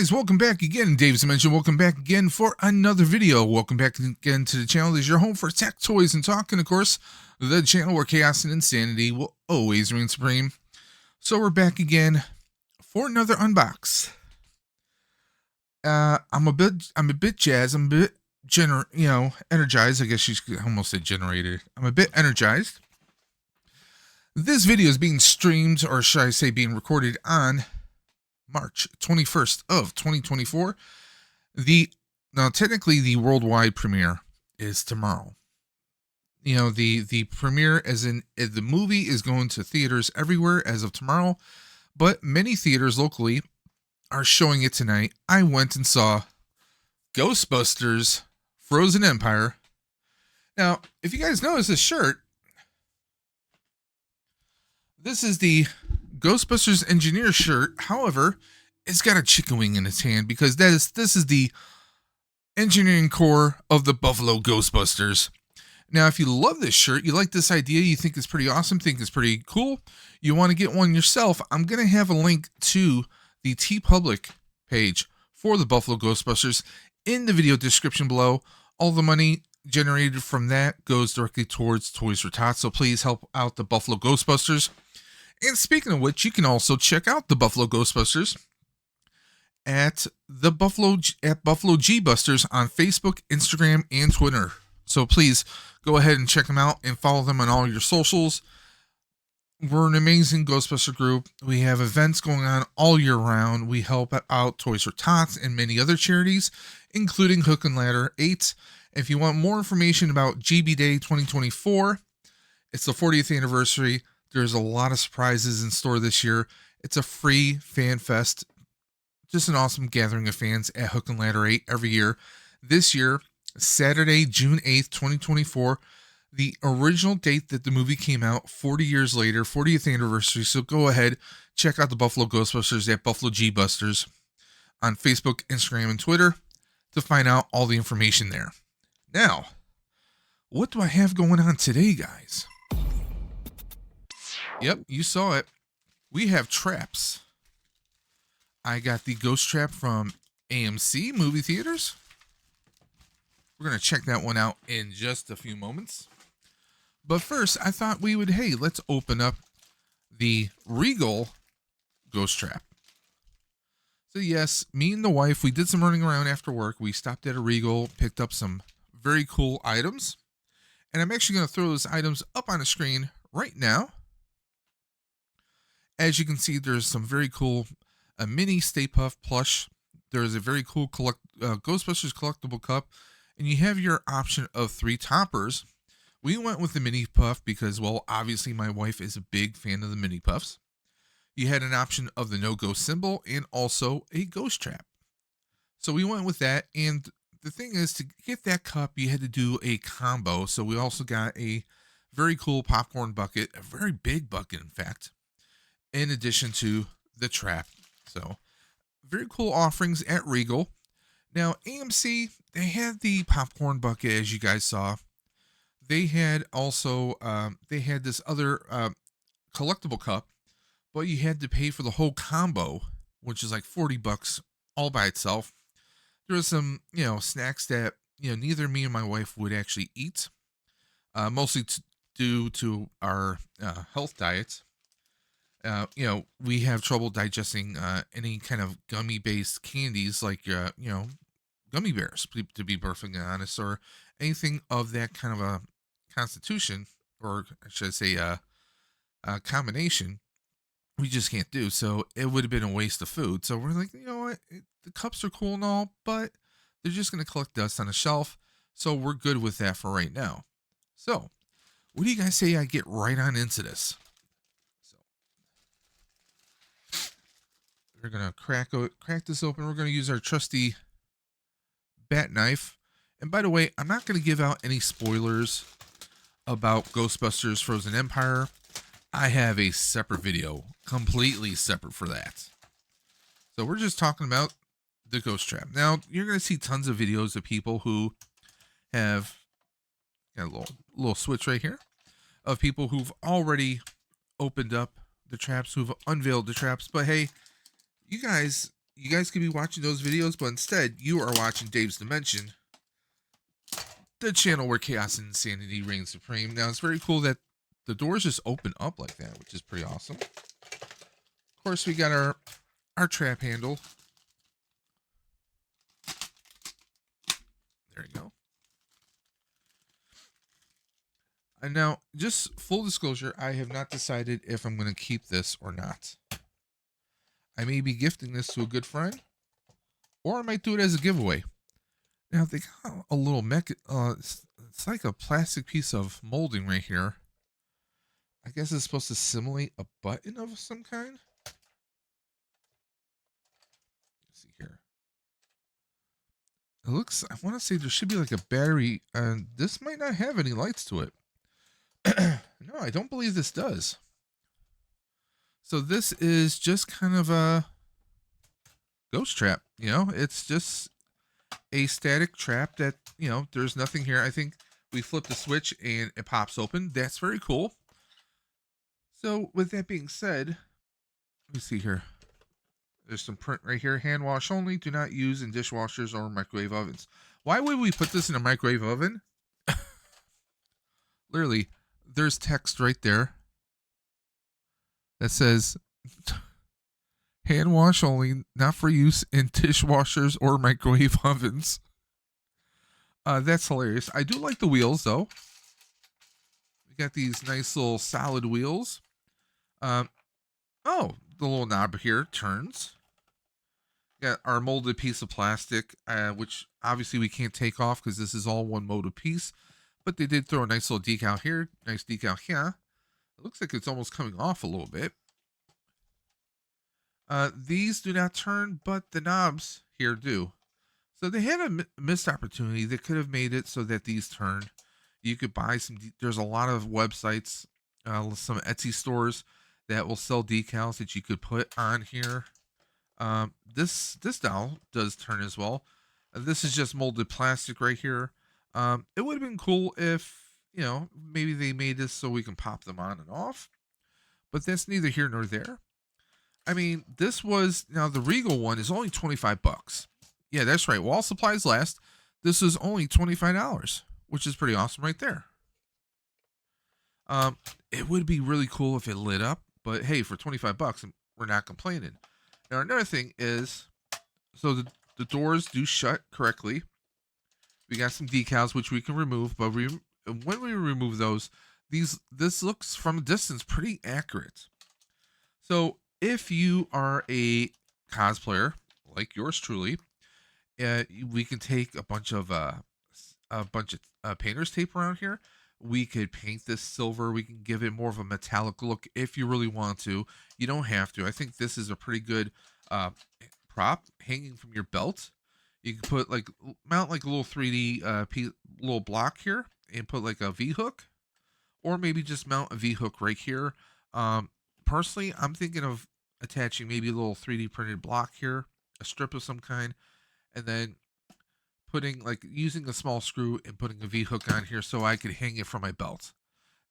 guys, welcome back again. Dave's Dimension, welcome back again for another video. Welcome back again to the channel. This is your home for tech, toys, and talk. And of course, the channel where chaos and insanity will always reign supreme. So we're back again for another unbox. I'm a bit jazzed. I'm a bit energized. I guess you could almost say generated. I'm a bit energized. This video is being streamed, or should I say being recorded on March 21st of 2024. Now technically the worldwide premiere is tomorrow. You know, the premiere as in the movie is going to theaters everywhere as of tomorrow, but many theaters locally are showing it tonight. I went and saw Ghostbusters Frozen Empire. Now, if you guys notice this shirt, this is the Ghostbusters engineer shirt. However, it's got a chicken wing in its hand because this is the engineering core of the Buffalo Ghostbusters. Now, if you love this shirt, you like this idea, you think it's pretty awesome, think it's pretty cool, you want to get one yourself, I'm going to have a link to the TeePublic page for the Buffalo Ghostbusters in the video description below. All the money generated from that goes directly towards Toys for Tots, so please help out the Buffalo Ghostbusters. And speaking of which, you can also check out the Buffalo Ghostbusters at Buffalo G Busters on Facebook, Instagram, and Twitter. So please go ahead and check them out and follow them on all your socials. We're an amazing Ghostbuster group. We have events going on all year round. We help out Toys for Tots and many other charities, including Hook and Ladder 8. If you want more information about GB Day 2024, it's the 40th anniversary. There's a lot of surprises in store this year. It's a free fan fest. Just an awesome gathering of fans at Hook and Ladder 8 every year. This year, Saturday, June 8th, 2024, the original date that the movie came out, 40 years later, 40th anniversary. So go ahead, check out the Buffalo Ghostbusters at Buffalo G Busters on Facebook, Instagram, and Twitter to find out all the information there. Now, what do I have going on today, guys? Yep, you saw it. We have traps. I got the Ghost Trap from AMC Movie Theaters. We're going to check that one out in just a few moments. But first, I thought we would, let's open up the Regal Ghost Trap. So yes, me and the wife, we did some running around after work. We stopped at a Regal, picked up some very cool items. And I'm actually going to throw those items up on the screen right now. As you can see, there's some very cool mini Stay Puft plush. There's a very cool Ghostbusters collectible cup. And you have your option of 3 toppers. We went with the mini puff because, well, obviously my wife is a big fan of the mini puffs. You had an option of the no ghost symbol and also a ghost trap. So we went with that. And the thing is, to get that cup, you had to do a combo. So we also got a very cool popcorn bucket, a very big bucket, in fact, in addition to the trap. So very cool offerings at Regal. Now, AMC, they had the popcorn bucket, as you guys saw. They had also, they had this other collectible cup, but you had to pay for the whole combo, which is like $40 all by itself. There was some, snacks that, neither me and my wife would actually eat, mostly due to our health diet. We have trouble digesting any kind of gummy-based candies like, gummy bears, to be perfectly honest, or anything of that kind of a constitution, or should I say a combination, we just can't do. So it would have been a waste of food. So we're like, you know what? The cups are cool and all, but they're just going to collect dust on a shelf. So we're good with that for right now. So what do you guys say I get right on into this? We're going to crack this open. We're going to use our trusty bat knife. And by the way, I'm not going to give out any spoilers about Ghostbusters Frozen Empire. I have a separate video, completely separate for that. So we're just talking about the Ghost Trap. Now, you're going to see tons of videos of people who have got a little switch right here of people who've already opened up the traps, who've unveiled the traps. But hey, you guys, you guys could be watching those videos, but instead you are watching Dave's Dimension, the channel where chaos and insanity reign supreme. Now, it's very cool that the doors just open up like that, which is pretty awesome. Of course, we got our trap handle. There you go. And now, just full disclosure, I have not decided if I'm going to keep this or not. I may be gifting this to a good friend, or I might do it as a giveaway. Now, they got a little it's like a plastic piece of molding right here. I guess it's supposed to simulate a button of some kind. Let's see here. It looks, I want to say there should be like a battery, and this might not have any lights to it. No, I don't believe this does. So this is just kind of a ghost trap, you know? It's just a static trap that, you know, there's nothing here. I think we flip the switch and it pops open. That's very cool. So with that being said, let me see here. There's some print right here. Hand wash only. Do not use in dishwashers or microwave ovens. Why would we put this in a microwave oven? Literally, there's text right there that says hand wash only, not for use in dishwashers or microwave ovens. That's hilarious. I do like the wheels though. We got these nice little solid wheels. Oh, the little knob here turns. Got our molded piece of plastic, which obviously we can't take off because this is all one molded piece. But they did throw a nice little decal here, nice decal here. It looks like it's almost coming off a little bit. These do not turn, but the knobs here do. So they had a missed opportunity. They could have made it so that these turn. You could buy some. There's a lot of websites, some Etsy stores that will sell decals that you could put on here. This dial does turn as well. This is just molded plastic right here. It would have been cool if, you know, maybe they made this so we can pop them on and off, but that's neither here nor there. I mean, this was, now the Regal one is only $25. Yeah, that's right. While supplies last, this is only $25, which is pretty awesome right there. It would be really cool if it lit up, but hey, for $25, we're not complaining. Now, another thing is, so the doors do shut correctly. We got some decals which we can remove, but when we remove those, this looks from a distance pretty accurate. So if you are a cosplayer like yours truly, we can take a bunch of painter's tape around here. We could paint this silver. We can give it more of a metallic look if you really want to. You don't have to. I think this is a pretty good prop hanging from your belt. You can put mount like a little 3D little block here and put like a V-hook, or maybe just mount a V-hook right here. Personally, I'm thinking of attaching maybe a little 3D printed block here, a strip of some kind, and then putting using a small screw and putting a V-hook on here so I could hang it from my belt.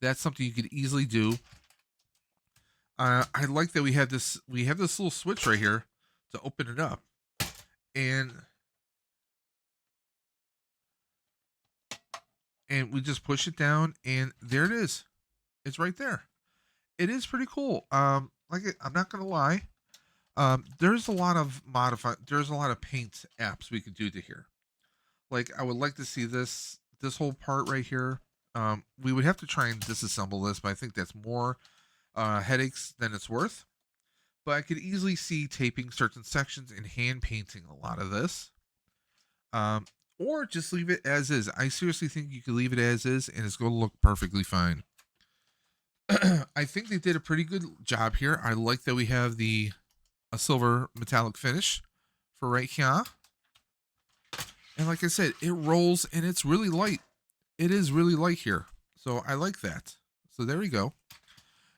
That's something you could easily do. I like that we have this little switch right here to open it up, and we just push it down, and there it is. It's right there. It is pretty cool. I'm not gonna lie. There's a lot of paint apps we could do to here. Like, I would like to see this whole part right here. We would have to try and disassemble this, but I think that's more headaches than it's worth. But I could easily see taping certain sections and hand painting a lot of this. Or just leave it as is. I seriously think you could leave it as is, and it's going to look perfectly fine. I think they did a pretty good job here. I like that we have a silver metallic finish for right here. And like I said, it rolls and it's really light. It is really light here. So I like that. So there we go.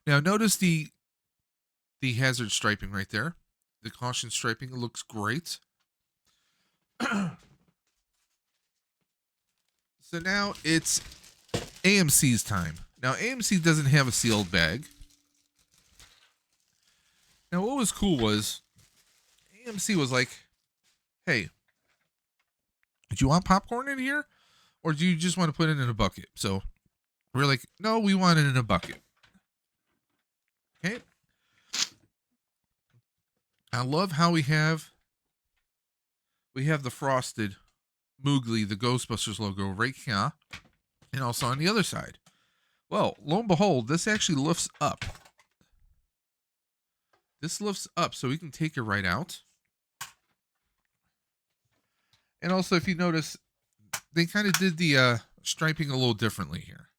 Now notice the hazard striping right there. The caution striping looks great. So now it's AMC's time. Now AMC doesn't have a sealed bag. Now what was cool was AMC was like, hey, do you want popcorn in here? Or do you just want to put it in a bucket? So we're like, no, we want it in a bucket. Okay. I love how we have the frosted Moogly, the Ghostbusters logo right here, and also on the other side. Well, lo and behold, this actually lifts up. This lifts up so we can take it right out. And also, if you notice, they kind of did the striping a little differently here.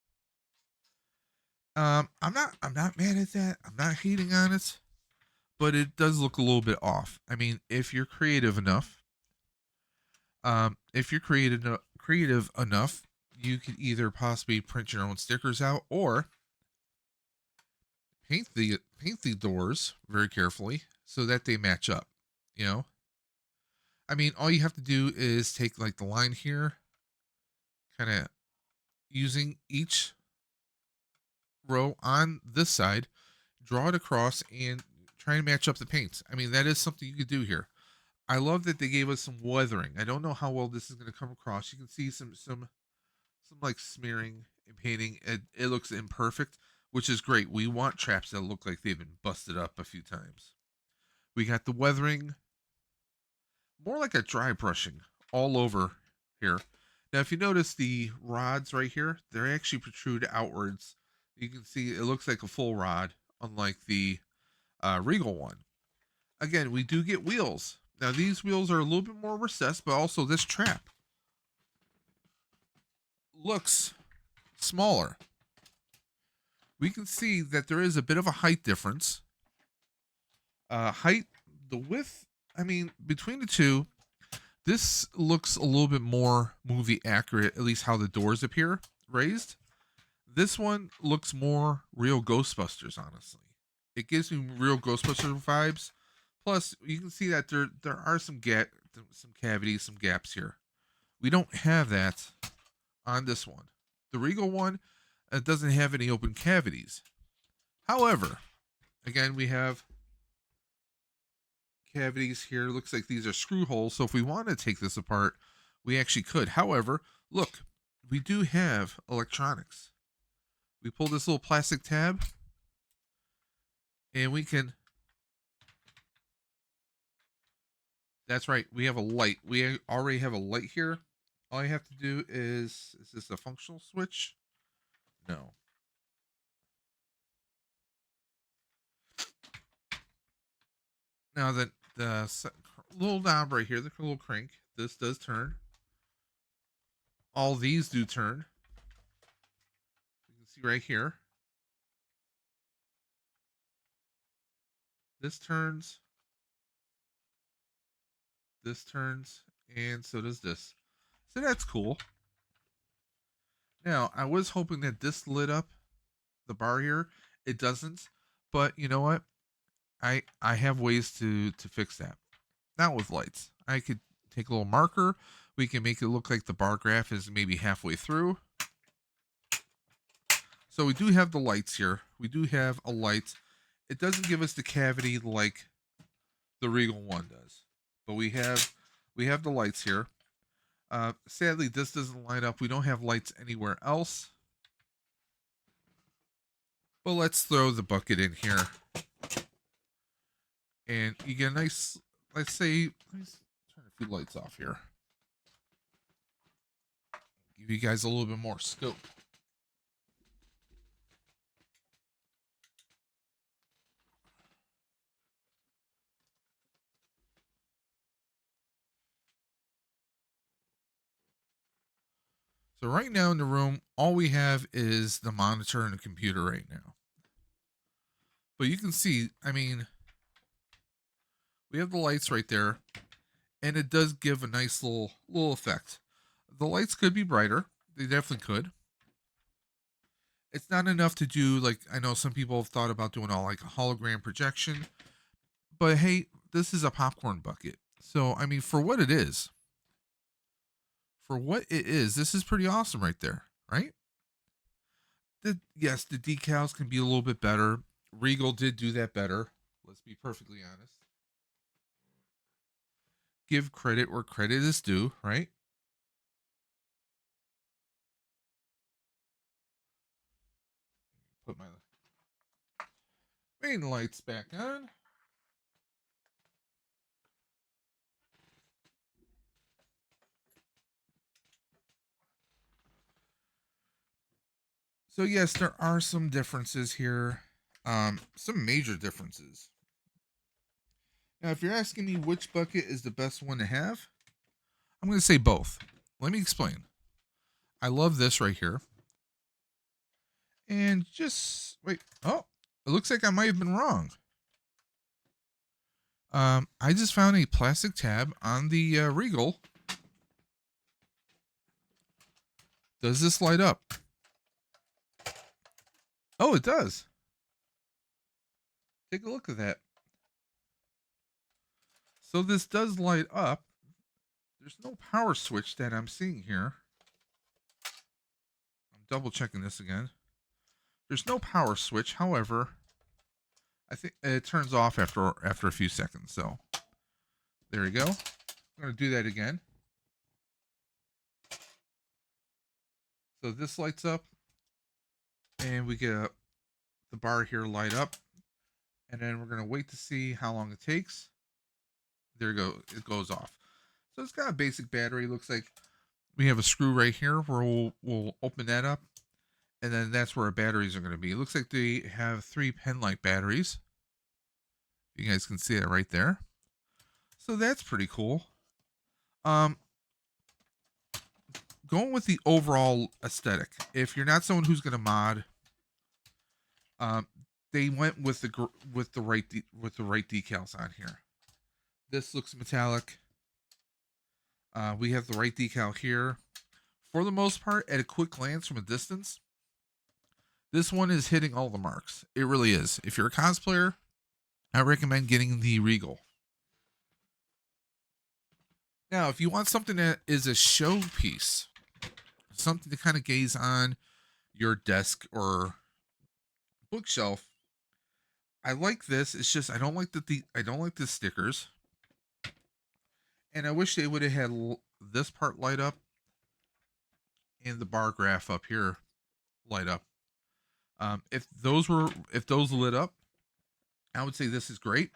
I'm not mad at that. I'm not hating on it, but it does look a little bit off. I mean, if you're creative enough, creative enough, you could either possibly print your own stickers out or paint the doors very carefully so that they match up. You know, I mean, all you have to do is take like the line here, kind of using each row on this side, draw it across, and try and match up the paints. I mean, that is something you could do here. I love that they gave us some weathering. I don't know how well this is going to come across. You can see some like smearing and painting. It looks imperfect, which is great. We want traps that look like they've been busted up a few times. We got the weathering, more like a dry brushing all over here. Now, if you notice the rods right here, they're actually protrude outwards. You can see it looks like a full rod, unlike the Regal one. Again, we do get wheels. Now, these wheels are a little bit more recessed, but also this trap looks smaller. We can see that there is a bit of a height difference. The width, I mean, between the two, this looks a little bit more movie accurate, at least how the doors appear raised. This one looks more real Ghostbusters, honestly. It gives me real Ghostbusters vibes. Plus, you can see that there are some cavities, some gaps here. We don't have that on this one. The Regal one doesn't have any open cavities. However, again, we have cavities here. Looks like these are screw holes. So if we want to take this apart, we actually could. However, look, we do have electronics. We pull this little plastic tab and we can. That's right. We have a light. We already have a light here. All I have to do is this a functional switch? No. Now the little knob right here, the little crank, this does turn. All these do turn. You can see right here. This turns. This turns, and so does this. So that's cool. Now, I was hoping that this lit up the bar here. It doesn't. But you know what? I have ways to fix that. Not with lights. I could take a little marker. We can make it look like the bar graph is maybe halfway through. So we do have the lights here. We do have a light. It doesn't give us the cavity like the Regal one does. But we have the lights here. Sadly, this doesn't light up. We don't have lights anywhere else. But let's throw the bucket in here. And you get a nice, let's say, let's turn a few lights off here. Give you guys a little bit more scope. So right now in the room, all we have is the monitor and the computer right now. But you can see, I mean, we have the lights right there, and it does give a nice little effect. The lights could be brighter. They definitely could. It's not enough to do like I know some people have thought about doing all like a hologram projection, but hey, this is a popcorn bucket. So I mean, for what it is, this is pretty awesome right there, right? Yes, the decals can be a little bit better. Regal did do that better. Let's be perfectly honest. give credit where credit is due, right? Put my main lights back on. So yes, there are some differences here. Some major differences. Now, if you're asking me which bucket is the best one to have, I'm going to say both. Let me explain. I love this right here. And just wait. Oh, it looks like I might have been wrong. I just found a plastic tab on the Regal. Does this light up? Oh, it does. Take a look at that. So this does light up. There's no power switch that I'm seeing here. I'm double checking this again. There's no power switch. However, I think it turns off after a few seconds. So there we go. I'm going to do that again. So this lights up, and we get the bar here light up, and then we're going to wait to see how long it takes. There you go. It goes off. So it's got a basic battery. Looks like we have a screw right here where we'll open that up, and then that's where our batteries are going to be. It looks like they have 3 pen-like batteries. You guys can see that right there. So that's pretty cool. Going with the overall aesthetic. If you're not someone who's going to mod, they went with the right decals on here. This looks metallic. We have the right decal here. For the most part, at a quick glance from a distance, this one is hitting all the marks. It really is. If you're a cosplayer, I recommend getting the Regal. Now, if you want something that is a showpiece, something to kind of gaze on your desk or bookshelf, I like this. It's just I don't like the stickers, and I wish they would have had this part light up and the bar graph up here light up. If those lit up, I would say this is great.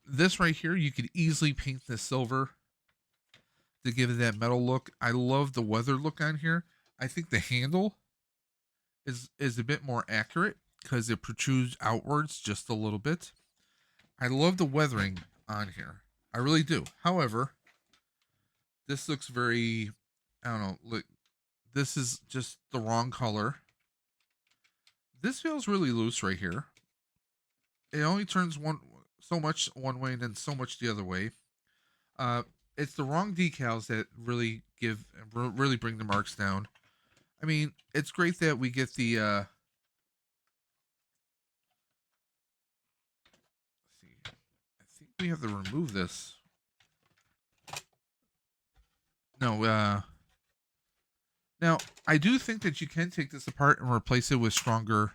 This right here, you could easily paint this silver to give it that metal look. I love the weather look on here. I think the handle is a bit more accurate because it protrudes outwards just a little bit. I love the weathering on here. I really do. However, this looks very, I don't know, look, this is just the wrong color. This feels really loose right here. It only turns so much one way and then so much the other way. It's the wrong decals that really bring the marks down. I mean, it's great that we get the let's see. I think we have to remove this. No, now I do think that you can take this apart and replace it with stronger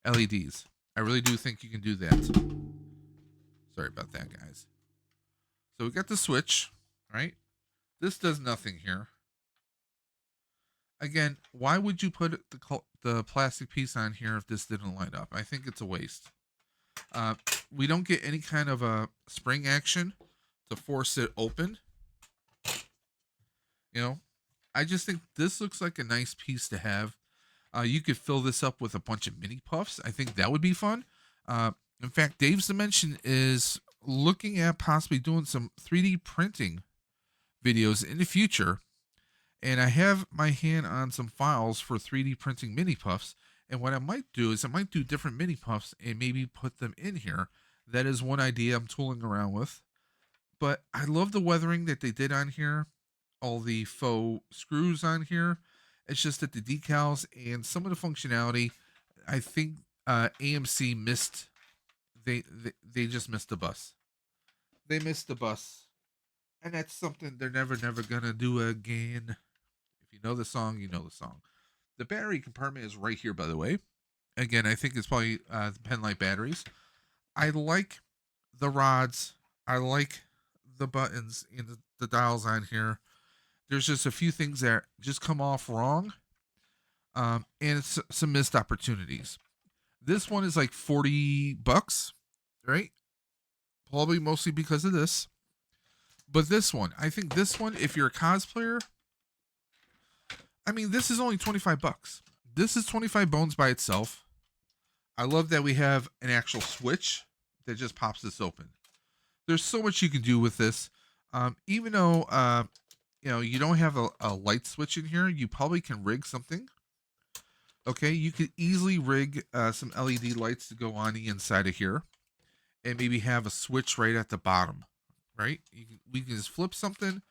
LEDs. I really do think you can do that. Sorry about that, guys. So we got the switch, right? This does nothing here. Again, why would you put the plastic piece on here if this didn't light up? I think it's a waste. We don't get any kind of a spring action to force it open. You know, I just think this looks like a nice piece to have. You could fill this up with a bunch of mini puffs. I think that would be fun. In fact, Dave's Dimension is looking at possibly doing some 3D printing videos in the future. And I have my hand on some files for 3D printing mini puffs. And what I might do is I might do different mini puffs and maybe put them in here. That is one idea I'm tooling around with. But I love the weathering that they did on here. All the faux screws on here. It's just that the decals and some of the functionality, I think AMC missed. They just missed the bus. They missed the bus. And that's something they're never gonna do again. If you know the song, you know the song. The battery compartment is right here, by the way. Again, I think it's probably the pen light batteries. I like the rods. I like the buttons and the dials on here, there's just a few things that just come off wrong, and it's some missed opportunities. This one is like $40, right? Probably mostly because of this. But this one, I think this one, if you're a cosplayer, I mean, this is only $25. This is 25 bones by itself. I love that we have an actual switch that just pops this open. There's so much you can do with this. Even though, you don't have a light switch in here, you probably can rig something. Okay, you could easily rig some LED lights to go on the inside of here, and maybe have a switch right at the bottom, right? We can just flip something.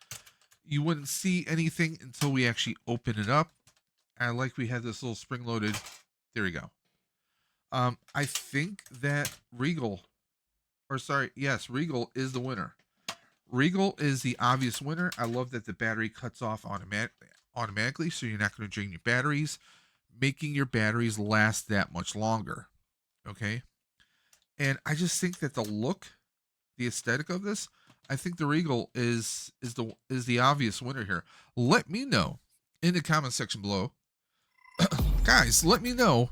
You wouldn't see anything until we actually open it up. I like we had this little spring-loaded. There we go. I think that Regal is the winner. Regal is the obvious winner. I love that the battery cuts off automatically, so you're not going to drain your batteries, making your batteries last that much longer. Okay? And I just think that the look, the aesthetic of this, I think the Regal is the obvious winner here. Let me know in the comment section below. Guys, let me know,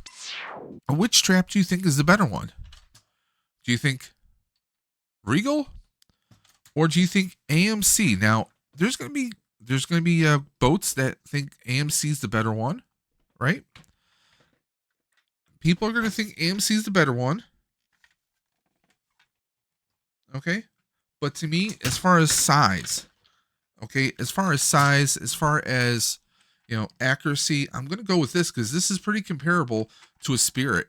which trap do you think is the better one? Do you think Regal, or do you think AMC? Now, there's gonna be boats that think AMC is the better one, right? People are gonna think AMC is the better one. Okay, but to me, as far as size, as far as accuracy, I'm gonna go with this because this is pretty comparable to a spirit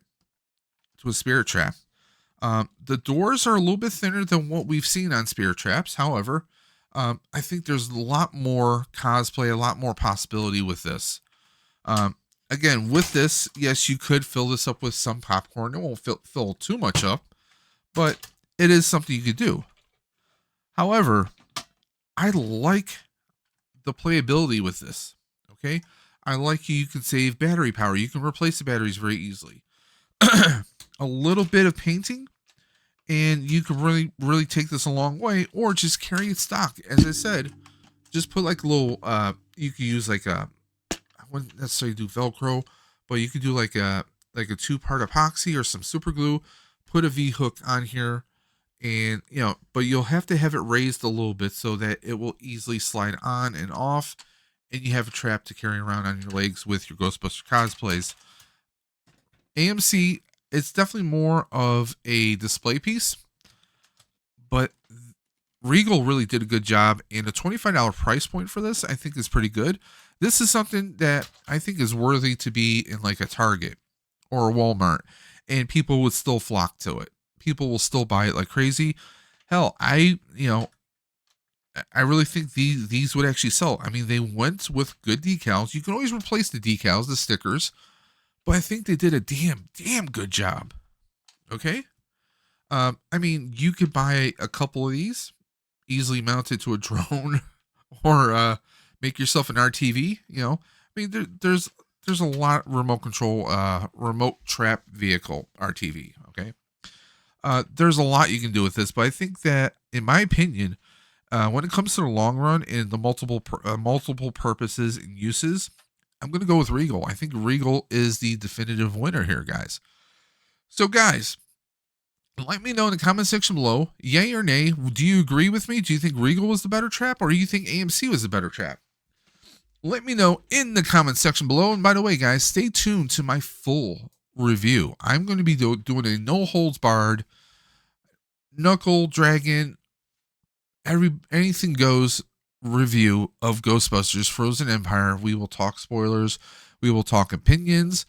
trap. The doors are a little bit thinner than what we've seen on spirit traps. However, I think there's a lot more cosplay, a lot more possibility with this. Again, with this, yes, you could fill this up with some popcorn. It won't fill too much up, but it is something you could do. However, I like the playability with this. Okay, I like you can save battery power. You can replace the batteries very easily. A little bit of painting, and you can really take this a long way, or just carry it stock. As I said, just put like a little. You could use like I wouldn't necessarily do Velcro, but you could do like a 2-part epoxy or some super glue. Put a V hook on here, and but you'll have to have it raised a little bit so that it will easily slide on and off, and you have a trap to carry around on your legs with your Ghostbuster cosplays. AMC, it's definitely more of a display piece, but Regal really did a good job, and a $25 price point for this, I think, is pretty good. This is something that I think is worthy to be in like a Target or a Walmart, and people would still flock to it. People will still buy it like crazy. Hell, I really think these would actually sell. I mean, they went with good decals. You can always replace the decals, the stickers, but I think they did a damn good job. Okay? I mean, you could buy a couple of these, easily mount it to a drone, or make yourself an RTV. I mean, there's a lot remote control, remote trap vehicle RTV. Okay? There's a lot you can do with this, but I think that, in my opinion, when it comes to the long run and the multiple purposes and uses, I'm going to go with Regal. I think Regal is the definitive winner here, guys. So, guys, let me know in the comment section below, yay or nay. Do you agree with me? Do you think Regal was the better trap, or do you think AMC was the better trap? Let me know in the comment section below. And by the way, guys, stay tuned to my full review. I'm going to be doing a no holds barred, knuckle dragon, anything goes review of Ghostbusters Frozen Empire. We will talk spoilers. We will talk opinions.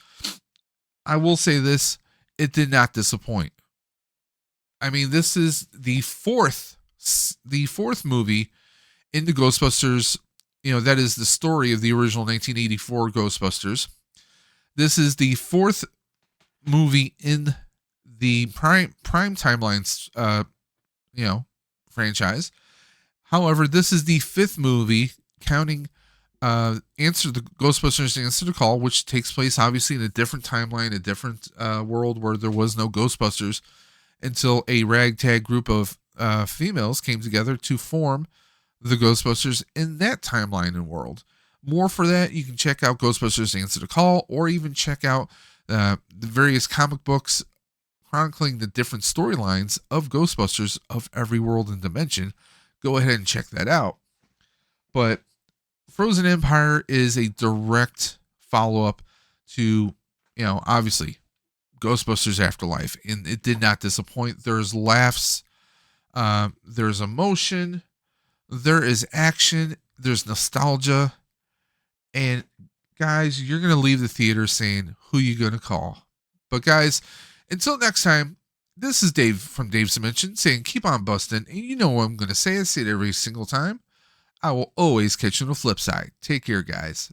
I will say this, it did not disappoint. I mean, this is the fourth movie in the Ghostbusters, that is the story of the original 1984 Ghostbusters. This is the fourth movie in the prime timelines, franchise. However, this is the fifth movie, counting the Ghostbusters Answer the Call, which takes place obviously in a different timeline, a different world where there was no Ghostbusters until a ragtag group of females came together to form the Ghostbusters in that timeline and world. More for that, you can check out Ghostbusters Answer the Call, or even check out the various comic books chronicling the different storylines of Ghostbusters of every world and dimension. Go ahead and check that out. But Frozen Empire is a direct follow-up to, obviously Ghostbusters Afterlife, and it did not disappoint. There's laughs, there's emotion, there is action, there's nostalgia, and guys, you're gonna leave the theater saying, "Who you gonna call?" But guys, until next time, this is Dave from Dave's Dimension saying, "Keep on busting," and you know what I'm gonna say. I say it every single time. I will always catch you on the flip side. Take care, guys.